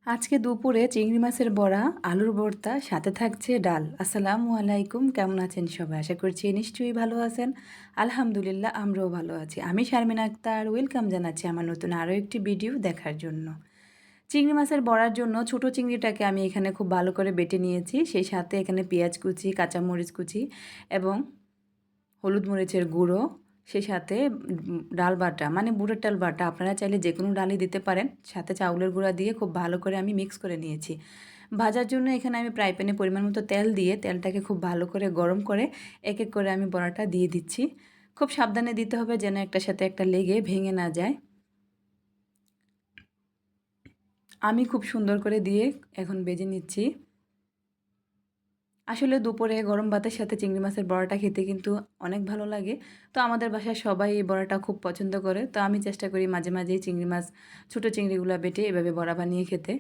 আজকে দুপুরে চিংড়ি মাছের বড়া, আলুর ভর্তা, সাথে থাকছে ডাল। আসসালামু আলাইকুম, কেমন আছেন সবাই? আশা করছি নিশ্চয়ই ভালো আছেন। আলহামদুলিল্লাহ, আমরাও ভালো আছি। আমি শারমিন আক্তার, ওয়েলকাম জানাচ্ছি আমার নতুন আরও একটি ভিডিও দেখার জন্য। চিংড়ি মাছের বড়ার জন্য ছোট চিংড়িটাকে আমি এখানে খুব ভালো করে বেটে নিয়েছি। সেই সাথে এখানে পেঁয়াজ কুচি, কাঁচামরিচ কুচি এবং হলুদ মরিচের গুঁড়ো, সেই সাথে ডাল বাটা মানে বুটের ডাল বাটা, আপনারা চাইলে যে কোনো ডালই দিতে পারেন। সাথে চাউলের গুঁড়া দিয়ে খুব ভালো করে আমি মিক্স করে নিয়েছি। ভাজার জন্য এখানে আমি ফ্রাই প্যানে পরিমাণ মতো তেল দিয়ে তেলটাকে খুব ভালো করে গরম করে এক এক করে আমি বড়াটা দিয়ে দিচ্ছি। খুব সাবধানে দিতে হবে যেন একটার সাথে একটা লেগে ভেঙে না যায়। আমি খুব সুন্দর করে দিয়ে এখন ভেজে নিচ্ছি। আসলে দুপুরে গরম ভাতের সাথে চিংড়ি মাছের বড়াটা খেতে কিন্তু অনেক ভালো লাগে। তো আমাদের বাসায় সবাই এই বড়াটা খুব পছন্দ করে। তো আমি চেষ্টা করি মাঝে মাঝেই চিংড়ি মাছ, ছোটো চিংড়িগুলো বেটে এভাবে বড়া বানিয়ে খেতে।